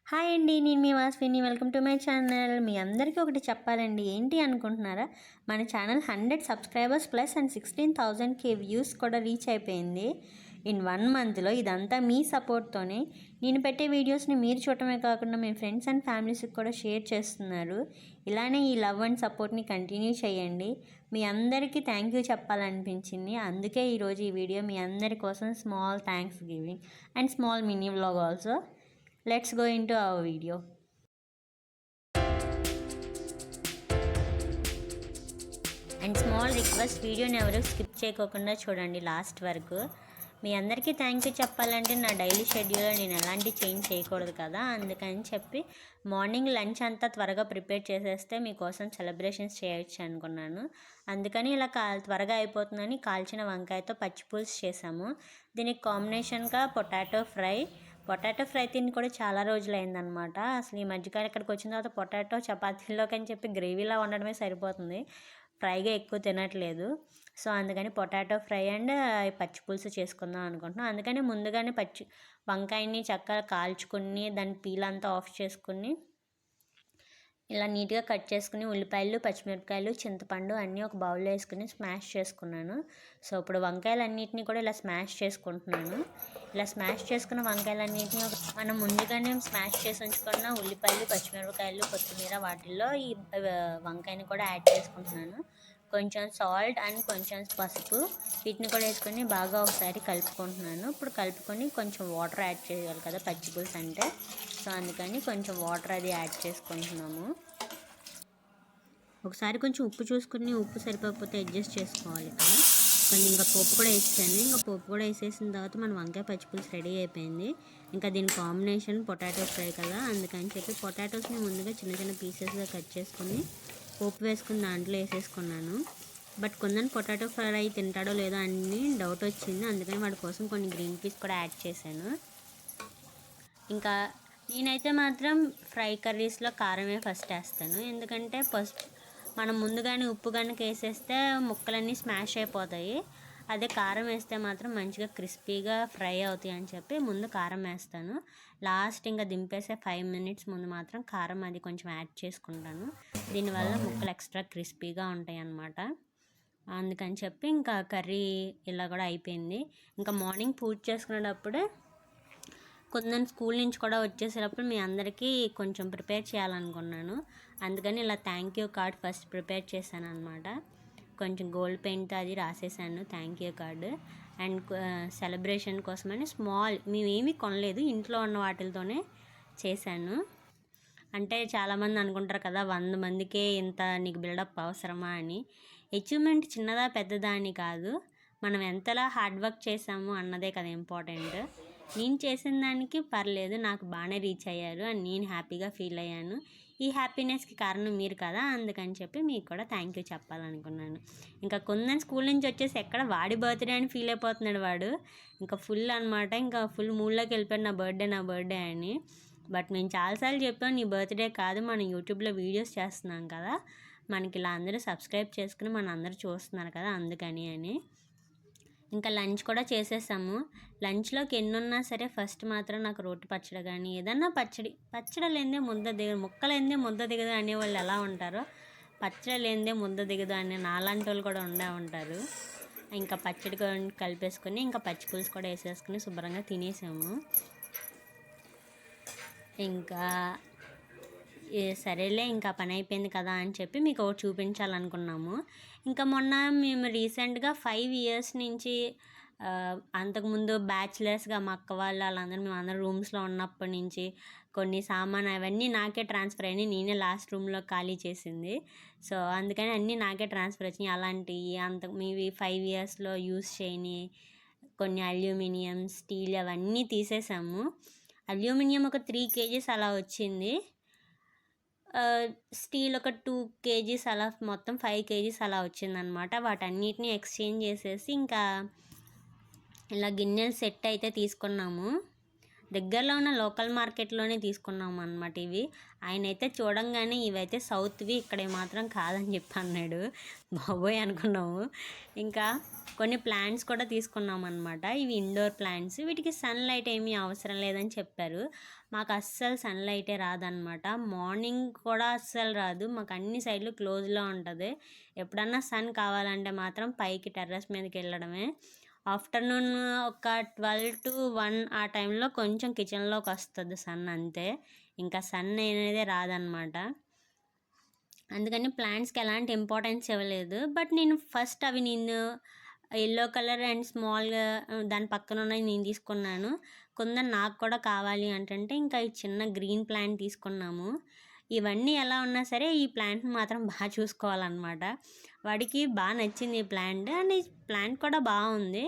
Hi అండి, నేను మీ Vasvini. Welcome to my channel. మీ అందరికీ ఒకటి చెప్పాలండి. ఏంటి అనుకుంటున్నారా? మన channel 100 subscribers plus and 16,000 views కూడా రీచ్ అయిపోయింది ఇన్ 1 మంత్లో. ఇదంతా మీ సపోర్ట్తోనే. నేను పెట్టే వీడియోస్ని మీరు చూడటమే కాకుండా మీ ఫ్రెండ్స్ అండ్ ఫ్యామిలీస్కి కూడా షేర్ చేస్తున్నారు. ఇలానే ఈ లవ్ అండ్ సపోర్ట్ని కంటిన్యూ చేయండి. మీ అందరికీ థ్యాంక్ యూ చెప్పాలనిపించింది. అందుకే ఈరోజు ఈ వీడియో మీ అందరి కోసం small thanks giving and small mini vlog also. Let's go into our video. And small request, వీడియోని ఎవరు స్కిప్ చేయకోకుండా చూడండి లాస్ట్ వరకు. మీ అందరికీ థ్యాంక్ యూ చెప్పాలంటే నా డైలీ షెడ్యూల్లో నేను ఎలాంటి చేంజ్ చేయకూడదు కదా, అందుకని చెప్పి మార్నింగ్ లంచ్ అంతా త్వరగా ప్రిపేర్ చేసేస్తే మీకోసం సెలబ్రేషన్స్ చేయొచ్చు అనుకున్నాను. అందుకని ఇలా త్వరగా అయిపోతుందని కాల్చిన వంకాయతో పచ్చిపులుసు చేసాము. దీనికి కాంబినేషన్గా పొటాటో ఫ్రై తిని కూడా చాలా రోజులైందనమాట. అసలు ఈ మధ్యకాలం ఇక్కడికి వచ్చిన తర్వాత పొటాటో చపాతీల్లోకి అని చెప్పి గ్రేవీలా వండడమే సరిపోతుంది, ఫ్రైగా ఎక్కువ తినట్లేదు. సో అందుకని పొటాటో ఫ్రై అండ్ పచ్చి పులుసు చేసుకుందాం అనుకుంటున్నాం. అందుకని ముందుగానే వంకాయని చక్కగా కాల్చుకుని దాని పీల్ అంతా ఆఫ్ చేసుకుని ఇలా నీట్గా కట్ చేసుకుని ఉల్లిపాయలు, పచ్చిమిరపకాయలు, చింతపండు అన్నీ ఒక బౌల్లో వేసుకుని స్మాష్ చేసుకున్నాను. సో ఇప్పుడు వంకాయలన్నింటినీ కూడా ఇలా స్మాష్ చేసుకుంటున్నాను. ఇలా స్మాష్ చేసుకున్న వంకాయలన్నింటినీ మనం ముందుగానే స్మాష్ చేసి ఉంచుకున్న ఉల్లిపాయలు, పచ్చిమిరపకాయలు, కొత్తిమీర వాటిల్లో ఈ వంకాయని కూడా యాడ్ చేసుకుంటున్నాను. కొంచెం సాల్ట్ అండ్ కొంచెం పసుపు వీటిని కూడా వేసుకొని బాగా ఒకసారి కలుపుకుంటున్నాను. ఇప్పుడు కలుపుకొని కొంచెం వాటర్ యాడ్ చేయాలి కదా పచ్చి పులుసు అంటే, సో అందుకని కొంచెం వాటర్ అది యాడ్ చేసుకుంటున్నాము. ఒకసారి కొంచెం ఉప్పు చూసుకుని, ఉప్పు సరిపోకపోతే అడ్జస్ట్ చేసుకోవాలి కదా. కొంచెం ఇంకా పోపు కూడా వేసాను. ఇంకా పోపు కూడా వేసేసిన తర్వాత మన వంకాయ పచ్చిపులుసు రెడీ అయిపోయింది. ఇంకా దీని కాంబినేషన్ పొటాటో ఫ్రై కదా, అందుకని చెప్పి పొటాటోస్ని ముందుగా చిన్న చిన్న పీసెస్గా కట్ చేసుకుని పోపు వేసుకుని దాంట్లో వేసేసుకున్నాను. బట్ కొందరు పొటాటో ఫ్రై తింటాడో లేదో అని డౌట్ వచ్చింది, అందుకని వాడి కోసం కొన్ని గ్రీన్ పీస్ కూడా యాడ్ చేశాను. ఇంకా నేనైతే మాత్రం ఫ్రై కర్రీస్లో కారమే ఫస్ట్ వేస్తాను, ఎందుకంటే మనం ముందుగానే ఉప్పు కనుక వేసేస్తే ముక్కలన్నీ స్మాష్ అయిపోతాయి. అదే కారం వేస్తే మాత్రం మంచిగా క్రిస్పీగా ఫ్రై అవుతాయి అని చెప్పి ముందు కారం వేస్తాను. లాస్ట్ ఇంకా దింపేసే 5 minutes ముందు మాత్రం కారం అది కొంచెం యాడ్ చేసుకుంటాను. దీనివల్ల ముక్కలు ఎక్స్ట్రా క్రిస్పీగా ఉంటాయి అన్నమాట. అందుకని చెప్పి ఇంకా కర్రీ ఇలా కూడా అయిపోయింది. ఇంకా మార్నింగ్ పూజ చేసుకునేటప్పుడే కొందరు స్కూల్ నుంచి కూడా వచ్చేసేటప్పుడు మీ అందరికీ కొంచెం ప్రిపేర్ చేయాలనుకున్నాను. అందుకని ఇలా thank you card first prepare చేశాను అనమాట. కొంచెం గోల్డ్ పెయింట్ అది రాసేసాను thank you card. And celebration కోసమని మేమేమీ కొనలేదు, ఇంట్లో ఉన్న వాటితోనే చేశాను. అంటే చాలామంది అనుకుంటారు కదా 100 మందికే ఇంత నీకు బిల్డప్ అవసరమా అని. అచీవ్మెంట్ చిన్నదా పెద్దదా అని కాదు, మనం ఎంతలా హార్డ్ వర్క్ చేసాము అన్నదే కదా ఇంపార్టెంట్. నేను చేసిన దానికి పర్లేదు, నాకు బాగానే రీచ్ అయ్యారు అని నేను హ్యాపీగా ఫీల్ అయ్యాను. ఈ హ్యాపీనెస్కి కారణం మీరు కదా, అందుకని చెప్పి మీకు కూడా థ్యాంక్ యూ చెప్పాలనుకున్నాను. ఇంకా కొందరు స్కూల్ నుంచి వచ్చేసి ఎక్కడ వాడి బర్త్డే అని ఫీల్ అయిపోతున్నాడు వాడు. ఇంకా ఫుల్ అనమాట, ఇంకా ఫుల్ మూడ్లోకి వెళ్ళిపోయాడు నా బర్త్డే అని. బట్ మేము చాలాసార్లు చెప్పాం నీ బర్త్డే కాదు, మనం యూట్యూబ్లో వీడియోస్ చేస్తున్నాం కదా, మనకి ఇలా అందరూ సబ్స్క్రైబ్ చేసుకుని మన అందరూ చూస్తున్నారు కదా అందుకని అని. ఇంకా లంచ్ కూడా చేసేసాము. లంచ్లోకి ఎన్నున్నా సరే ఫస్ట్ మాత్రం నాకు రోటి పచ్చడి కానీ ఏదన్నా పచ్చడి లేనిదే ముద్ద దిగదు, ముక్క లేనిదే ముద్ద దిగదు అనేవాళ్ళు ఎలా ఉంటారో, పచ్చడి లేనిదే ముద్ద దిగదు అనే నాలాంటి వాళ్ళు కూడా ఉంటారు. ఇంకా పచ్చడి కలిపేసుకొని ఇంకా పచ్చి పులుసు కూడా వేసేసుకుని శుభ్రంగా తినేసాము. ఇంకా సరేలే ఇంకా పని అయిపోయింది కదా అని చెప్పి మీకు ఒకటి చూపించాలనుకున్నాము. ఇంకా మొన్న మేము రీసెంట్గా 5 years నుంచి అంతకుముందు బ్యాచిలర్స్గా మా అక్క వాళ్ళందరూ మేమందరం రూమ్స్లో ఉన్నప్పటి నుంచి కొన్ని సామాన్ అవన్నీ నాకే ట్రాన్స్ఫర్ అయినాయి. నేనే లాస్ట్ రూమ్లో ఖాళీ చేసింది. సో అందుకని అన్నీ నాకే ట్రాన్స్ఫర్ వచ్చినాయి. అలాంటివి మీవి 5 yearsలో యూస్ చేయని కొన్ని అల్యూమినియం, స్టీల్ అవన్నీ తీసేసాము. అల్యూమినియం ఒక 3 kgs అలా వచ్చింది, స్టీల్ ఒక 2 kgs అలా, మొత్తం 5 kgs అలా వచ్చిందనమాట. వాటన్నిటిని ఎక్స్చేంజ్ చేసేసి ఇంకా ఇలా గిన్నెలు సెట్ అయితే తీసుకున్నాము. దగ్గరలో ఉన్న లోకల్ మార్కెట్లోనే తీసుకున్నాము అనమాట. ఇవి ఆయన అయితే చూడంగానే ఇవైతే సౌత్వి, ఇక్కడ మాత్రం కాదని చెప్పి అన్నాడు. బాబోయ్ అనుకున్నాము. ఇంకా కొన్ని ప్లాంట్స్ కూడా తీసుకున్నాం అనమాట. ఇవి ఇండోర్ ప్లాంట్స్, వీటికి సన్లైట్ ఏమీ అవసరం లేదని చెప్పారు. మాకు అస్సలు సన్లైటే రాదనమాట. మార్నింగ్ కూడా అస్సలు రాదు, మాకు అన్ని సైడ్లు క్లోజ్లో ఉంటుంది. ఎప్పుడన్నా సన్ కావాలంటే మాత్రం పైకి టెర్రస్ మీదకి వెళ్ళడమే. ఆఫ్టర్నూన్ ఒక 12 to 1 ఆ టైంలో కొంచెం కిచెన్లోకి వస్తుంది సన్, అంతే. ఇంకా సన్ అనేది రాదనమాట. అందుకని ప్లాంట్స్కి ఎలాంటి ఇంపార్టెన్స్ ఇవ్వలేదు. బట్ నేను ఫస్ట్ అవి ఎల్లో కలర్ అండ్ స్మాల్గా దాని పక్కన ఉన్నవి నేను తీసుకున్నాను. కొందరు నాకు కూడా కావాలి అంటే ఇంకా ఈ చిన్న గ్రీన్ ప్లాంట్ తీసుకున్నాము. ఇవన్నీ ఎలా ఉన్నా సరే ఈ ప్లాంట్ని మాత్రం బాగా చూసుకోవాలన్నమాట. వాడికి బాగా నచ్చింది ఈ ప్లాంట్, అండ్ ఈ ప్లాంట్ కూడా బాగుంది.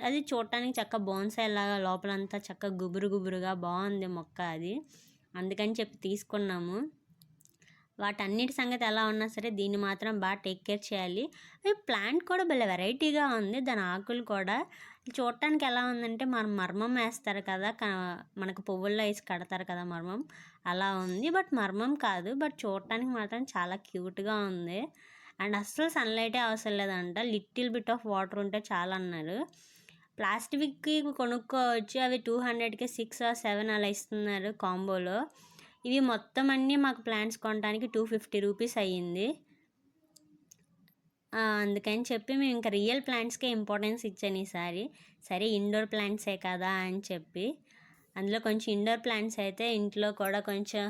అది చూడటానికి చక్కగా బోన్సాయి లాగా లోపలంతా చక్కగా గుబురు గుబురుగా బాగుంది మొక్క అది. అందుకని చెప్పి తీసుకున్నాము. వాటన్నిటి సంగతి ఎలా ఉన్నా సరే దీన్ని మాత్రం బాగా టేక్ కేర్ చేయాలి. ఈ ప్లాంట్ కూడా భలే వెరైటీగా ఉంది. దాని ఆకులు కూడా చూడటానికి ఎలా ఉందంటే మనం మర్మం వేస్తారు కదా, మనకు పువ్వుల్లో వేసి కడతారు కదా మర్మం, అలా ఉంది. బట్ మర్మం కాదు, బట్ చూడటానికి మాత్రం చాలా క్యూట్గా ఉంది. అండ్ అస్సలు సన్లైటే అవసరం లేదంట, లిటిల్ బిట్ ఆఫ్ వాటర్ ఉంటే చాలా అన్నారు. ప్లాస్టిక్కి కొనుక్కోవచ్చు, అవి 200కి 6 or 7 అలా ఇస్తున్నారు కాంబోలో. ఇవి మొత్తం అన్నీ మాకు ప్లాంట్స్ కొనడానికి 250 రూపీస్ అయ్యింది. అందుకని చెప్పి మేము ఇంకా రియల్ ప్లాంట్స్కే ఇంపార్టెన్స్ ఇచ్చాను ఈసారి. సరే ఇండోర్ ప్లాంట్సే కదా అని చెప్పి, అందులో కొంచెం ఇండోర్ ప్లాంట్స్ అయితే ఇంట్లో కూడా కొంచెం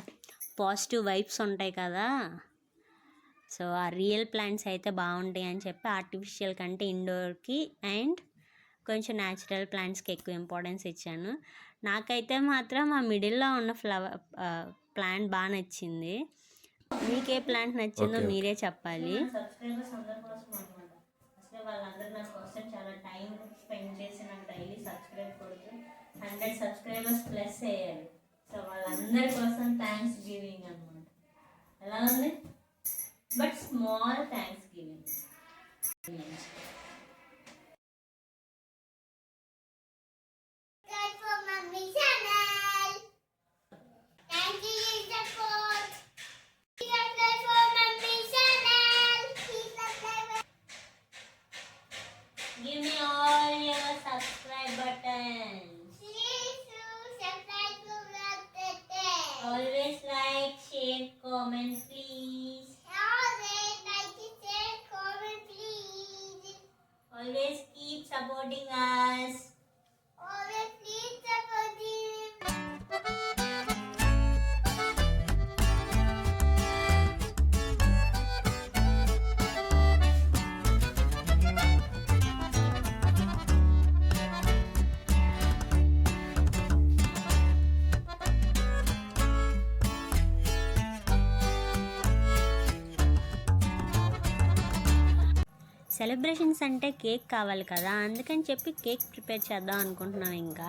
పాజిటివ్ వైబ్స్ ఉంటాయి కదా, సో ఆ రియల్ ప్లాంట్స్ అయితే బాగుంటాయి అని చెప్పి ఆర్టిఫిషియల్ కంటే ఇండోర్కి అండ్ కొంచెం న్యాచురల్ ప్లాంట్స్కి ఎక్కువ ఇంపార్టెన్స్ ఇచ్చాను. నాకైతే మాత్రం ఆ మిడిల్లో ఉన్న ప్లాంట్ బాగా నచ్చింది. మీకే ప్లాంట్ నచ్చిందో మీరే చెప్పాలి. సబ్స్క్రైబర్స్ అందరి కోసం అనమాట. అసలు వాళ్ళందరూ నా కోసం చాలా టైం స్పెండ్ చేసి నాకు డైలీ సబ్స్క్రైబ్ కొడుతూ 100 సబ్స్క్రైబర్స్ ప్లస్ అయ్యారు. సో వాళ్ళందరి కోసం థ్యాంక్స్ గివింగ్ అనమాట. ఎలా ఉంది? But small thanks giving. Give me all your subscribe buttons. Always like, share, comment, please. Always keep supporting us. Always keep supporting. Celebrations అంటే కేక్ కావాలి కదా, అందుకని చెప్పి కేక్ ప్రిపేర్ చేద్దాం అనుకుంటున్నాం ఇంకా.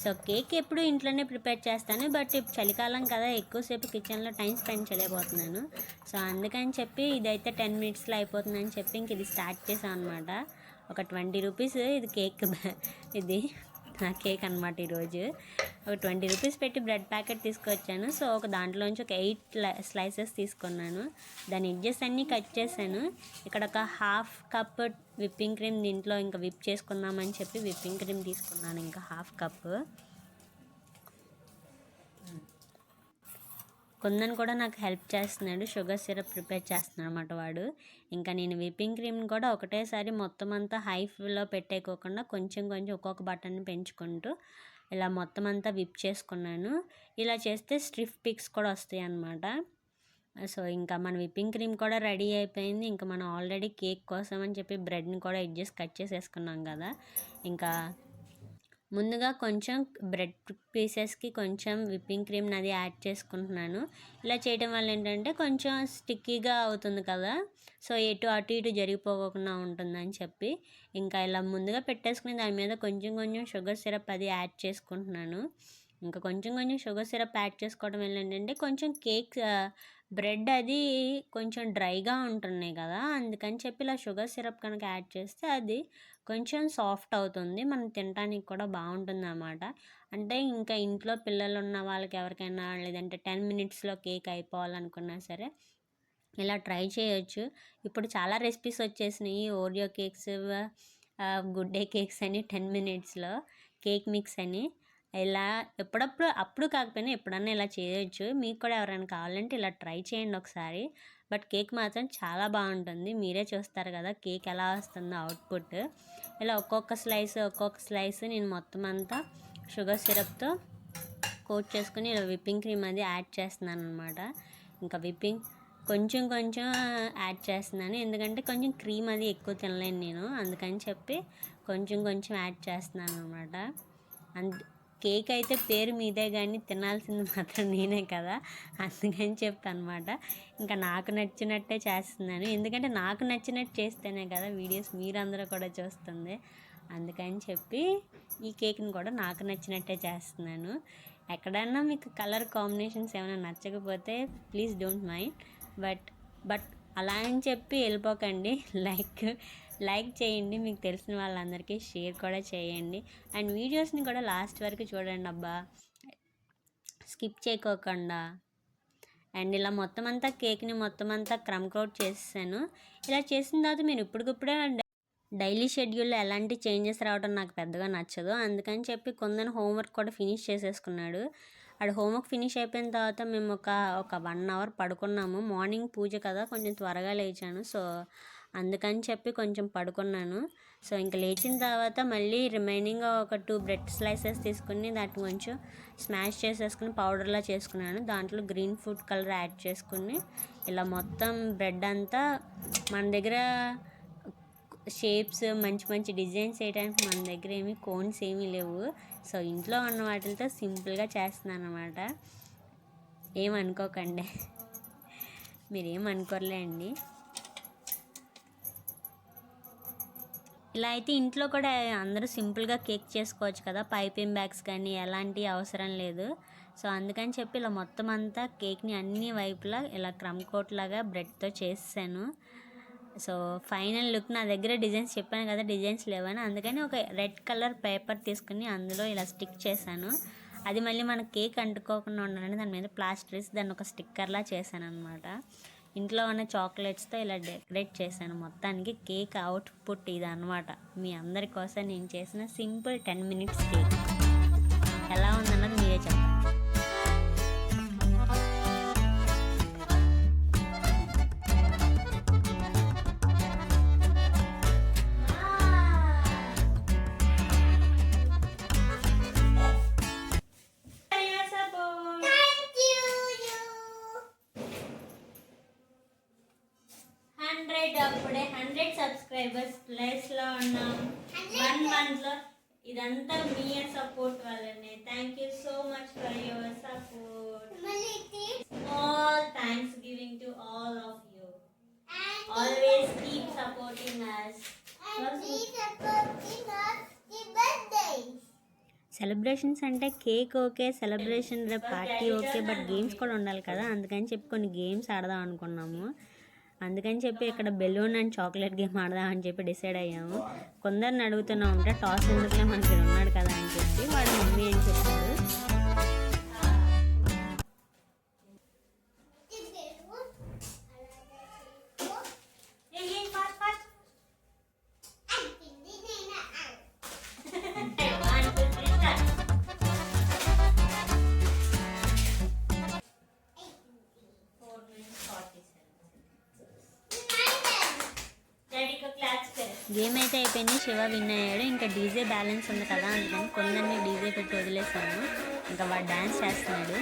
సో కేక్ ఎప్పుడు ఇంట్లోనే ప్రిపేర్ చేస్తాను, బట్ ఇప్పుడు చలికాలం కదా ఎక్కువసేపు కిచెన్లో టైం స్పెండ్ చేయలేకపోతున్నాను. సో అందుకని చెప్పి ఇదైతే 10 minutesలో అయిపోతుందని చెప్పి ఇంక ఇది స్టార్ట్ చేసాం అనమాట. ఒక 20 రూపీస్ ఇది కేక్, ఇది నా కేక్ అనమాట. ఈరోజు ఒక 20 రూపీస్ పెట్టి బ్రెడ్ ప్యాకెట్ తీసుకొచ్చాను. సో ఒక దాంట్లోంచి ఒక 8 స్లైసెస్ తీసుకున్నాను. దాని ఎడ్జెస్ అన్నీ కట్ చేశాను. ఇక్కడ ఒక 1/2 కప్ విప్పింగ్ క్రీమ్ దీంట్లో ఇంకా విప్ చేసుకుందామని చెప్పి విప్పింగ్ క్రీమ్ తీసుకున్నాను, ఇంకా 1/2 కప్. కొందన్ కూడా నాకు హెల్ప్ చేస్తున్నాడు, షుగర్ సిరప్ ప్రిపేర్ చేస్తున్నాడు అనమాట వాడు. ఇంకా నేను విప్పింగ్ క్రీమ్ కూడా ఒకటేసారి మొత్తం అంతా హై ఫ్లేమ్లో పెట్టేకోకుండా కొంచెం కొంచెం ఒక్కొక్క బటన్ని పెంచుకుంటూ ఇలా మొత్తం అంతా విప్ చేసుకున్నాను. ఇలా చేస్తే స్టిఫ్ పిక్స్ కూడా వస్తాయి అన్నమాట. సో ఇంకా మన విప్పింగ్ క్రీమ్ కూడా రెడీ అయిపోయింది. ఇంకా మనం ఆల్రెడీ కేక్ కోసం అని చెప్పి బ్రెడ్ని కూడా ఎడ్జెస్ కట్ చేసేసుకున్నాం కదా. ఇంకా ముందుగా కొంచెం బ్రెడ్ పీసెస్కి కొంచెం విప్పింగ్ క్రీమ్ అది యాడ్ చేసుకుంటున్నాను. ఇలా చేయడం వల్ల ఏంటంటే కొంచెం స్టిక్కీగా అవుతుంది కదా, సో అటు ఇటు జరిగిపోకుండా ఉంటుందని చెప్పి ఇంకా ఇలా ముందుగా పెట్టేసుకుని దాని మీద కొంచెం కొంచెం షుగర్ సిరప్ అది యాడ్ చేసుకుంటున్నాను. ఇంకా కొంచెం కొంచెం షుగర్ సిరప్ యాడ్ చేసుకోవడం వల్ల ఏంటంటే కొంచెం కేక్ బ్రెడ్ అది కొంచెం డ్రైగా ఉంటున్నాయి కదా, అందుకని చెప్పి ఇలా షుగర్ సిరప్ కనుక యాడ్ చేస్తే అది కొంచెం సాఫ్ట్ అవుతుంది, మనం తినడానికి కూడా బాగుంటుంది అన్నమాట. అంటే ఇంకా ఇంట్లో పిల్లలు ఉన్న వాళ్ళకి ఎవరికైనా, లేదంటే 10 minutesలో కేక్ అయిపోవాలనుకున్నా సరే ఇలా ట్రై చేయొచ్చు. ఇప్పుడు చాలా రెసిపీస్ వచ్చేసినాయి, Oreo cakes, good day cakes అని 10 minutesలో, కేక్ మిక్స్ అని. ఇలా అప్పుడు కాకపోయినా ఎప్పుడన్నా ఇలా చేయొచ్చు. మీకు కూడా ఎవరైనా కావాలంటే ఇలా ట్రై చేయండి ఒకసారి. బట్ కేక్ మాత్రం చాలా బాగుంటుంది. మీరే చూస్తారు కదా కేక్ ఎలా వస్తుందో అవుట్పుట్. ఇలా ఒక్కొక్క స్లైస్ నేను మొత్తం అంతా షుగర్ సిరప్తో కోట్ చేసుకుని ఇలా విప్పింగ్ క్రీమ్ అది యాడ్ చేస్తున్నాను అనమాట. ఇంకా విప్పింగ్ కొంచెం యాడ్ చేస్తున్నాను, ఎందుకంటే కొంచెం క్రీమ్ అది ఎక్కువ తినలేను నేను, అందుకని చెప్పి కొంచెం యాడ్ చేస్తున్నాను అనమాట. కేక్ అయితే పేరు మీదే కానీ తినాల్సింది మాత్రం నేనే కదా, అందుకని చెప్పి అనమాట. ఇంకా నాకు నచ్చినట్టే చేస్తున్నాను, ఎందుకంటే నాకు నచ్చినట్టు చేస్తేనే కదా వీడియోస్ మీరందరూ కూడా చూస్తుంది. అందుకని చెప్పి ఈ కేక్ని కూడా నాకు నచ్చినట్టే చేస్తున్నాను. ఎక్కడన్నా మీకు కలర్ కాంబినేషన్స్ ఏమైనా నచ్చకపోతే ప్లీజ్ డోంట్ మైండ్, బట్ అలా అని చెప్పి వెళ్ళిపోకండి. లైక్ చేయండి, మీకు తెలిసిన వాళ్ళందరికీ షేర్ కూడా చేయండి. అండ్ వీడియోస్ని కూడా లాస్ట్ వరకు చూడండి అబ్బా, స్కిప్ చేయకోకుండా. అండ్ ఇలా మొత్తం అంతా కేక్ని మొత్తం అంతా క్రమ్ కోట్ చేసాను. ఇలా చేసిన తర్వాత మీరు ఇప్పటికిప్పుడే డైలీ షెడ్యూల్లో ఎలాంటి చేంజెస్ రావడం నాకు పెద్దగా నచ్చదు, అందుకని చెప్పి కొందరు హోంవర్క్ కూడా ఫినిష్ చేసేసుకున్నాడు. అక్కడ హోంవర్క్ ఫినిష్ అయిపోయిన తర్వాత మేము ఒక 1 అవర్ పడుకున్నాము. మార్నింగ్ పూజ కదా, కొంచెం త్వరగా లేచాను, సో అందుకని చెప్పి కొంచెం పడుకున్నాను. సో ఇంకా లేచిన తర్వాత మళ్ళీ రిమైనింగ్ ఒక 2 బ్రెడ్ స్లైసెస్ తీసుకుని దాన్ని కొంచెం స్మాష్ చేసేసుకుని పౌడర్లా చేసుకున్నాను. దాంట్లో గ్రీన్ ఫుడ్ కలర్ యాడ్ చేసుకుని ఇలా మొత్తం బ్రెడ్ అంతా, మన దగ్గర షేప్స్ మంచి డిజైన్స్ వేయడానికి మన దగ్గర ఏమీ కోన్స్ ఏమీ లేవు, సో ఇంట్లో ఉన్న వాటితో సింపుల్గా చేస్తున్నాను అనమాట. ఏమనుకోకండి, మీరేమనుకోర్లే అండి. ఇలా అయితే ఇంట్లో కూడా అందరూ సింపుల్గా కేక్ చేసుకోవచ్చు కదా, పైపింగ్ బ్యాగ్స్ కానీ ఎలాంటి అవసరం లేదు. సో అందుకని చెప్పి ఇలా మొత్తం అంతా కేక్ని అన్ని వైపులా ఇలా క్రమ్ కోట్ లాగా బ్రెడ్తో చేసాను. సో ఫైనల్ లుక్, నా దగ్గర డిజైన్స్ చెప్పాను కదా, డిజైన్స్ లేవని, అందుకని ఒక రెడ్ కలర్ పేపర్ తీసుకుని అందులో ఇలా స్టిక్ చేశాను. అది మళ్ళీ మన కేక్ అంటుకోకుండా ఉండాలని దాని మీద ప్లాస్టర్ వేసి దాన్ని ఒక స్టిక్కర్లా చేశాను అనమాట. ఇంట్లో ఉన్న చాక్లెట్స్తో ఇలా డెకరేట్ చేశాను. మొత్తానికి కేక్ అవుట్పుట్ ఇది అనమాట. మీ అందరి కోసం నేను చేసిన సింపుల్ 10 minutes కేక్ ఎలా ఉందన్నది మీరే చెప్పండి. అప్పుడే 100 సబ్స్క్రైబర్స్ ప్లేస్లో ఉన్నాం. 1 monthలో ఇదంతా మీ సపోర్ట్ వల్లనే. Thank you so much for your support. All thanks giving to all of you. Always keep supporting us. Celebrations అంటే cake okay, celebration party okay, but games కూడా ఉండాలి కదా, అందుకని చెప్పి కొన్ని గేమ్స్ ఆడదాం అనుకున్నాము. అందుకని చెప్పి ఇక్కడ బెలూన్ అండ్ చాక్లెట్ గేమ్ ఆడదామని చెప్పి డిసైడ్ అయ్యాము. కొందరిని అడుగుతూనే ఉంటే టాస్ ఎందుకులే మనకి ఉన్నాడు కదా అని చెప్పి వాడు మమ్మీ అని చెప్పారు. గేమ్ అయితే అయిపోయింది, శివ విన్ అయ్యాడు. ఇంకా డీజే బ్యాలెన్స్ ఉంది కదా, అందుకని కొందరిని డీజే పెట్టి వదిలేసాను. ఇంకా వాడు డ్యాన్స్ చేస్తున్నాడు.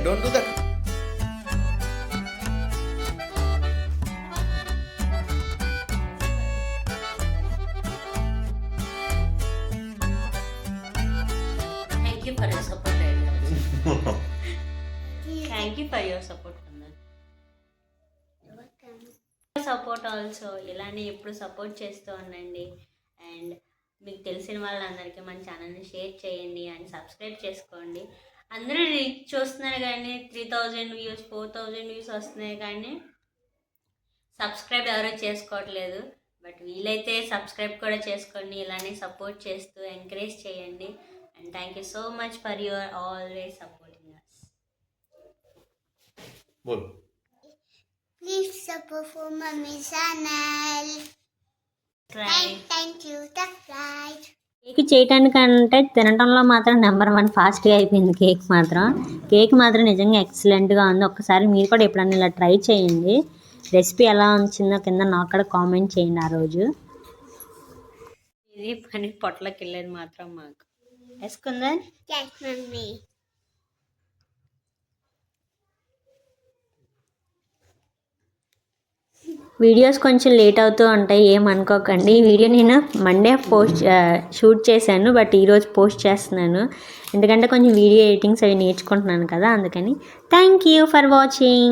don't do that. Thank you for your support, Daddy. Thank you for your support, Kundan. Support also ఇలానే ఎప్పుడు సపోర్ట్ చేస్తూ ఉండండి. అండ్ మీకు తెలిసిన వాళ్ళందరికీ మన ఛానల్ని షేర్ చేయండి అండ్ సబ్స్క్రైబ్ చేసుకోండి. అందరూ చూస్తున్నారు కానీ 3000 వ్యూస్ 4000 వ్యూస్ వస్తున్నాయి కానీ సబ్స్క్రైబ్ ఎవరూ చేసుకోవట్లేదు. బట్ వీలైతే సబ్స్క్రైబ్ కూడా చేసుకోండి. ఇలానే సపోర్ట్ చేస్తూ ఎంకరేజ్ చేయండి. And thank you so much for your always supporting us. बोल. Please support for Mummy channel. Thank you. Subscribe. Cake చేయటానికంటే తినటంలో మాత్రం నెంబర్ 1 ఫాస్ట్గా అయిపోయింది. కేక్ మాత్రం నిజంగా ఎక్సలెంట్గా ఉంది. ఒక్కసారి మీరు కూడా ఎప్పుడన్నా ఇలా ట్రై చేయండి. రెసిపీ ఎలా వచ్చిందో కింద నాకు కూడా కామెంట్ చేయండి. ఆ రోజు ఇది పని పొట్లకి వెళ్ళేది మాత్రం మాకు వేసుకుందా. Yes, Mummy. వీడియోస్ కొంచెం లేట్ అవుతూ ఉంటాయి, ఏమనుకోకండి. ఈ వీడియో నేను మండే షూట్ చేశాను, బట్ ఈరోజు పోస్ట్ చేస్తున్నాను. ఎందుకంటే కొంచెం వీడియో ఎడిటింగ్స్ అవి నేర్చుకుంటున్నాను కదా, అందుకని. Thank you for watching.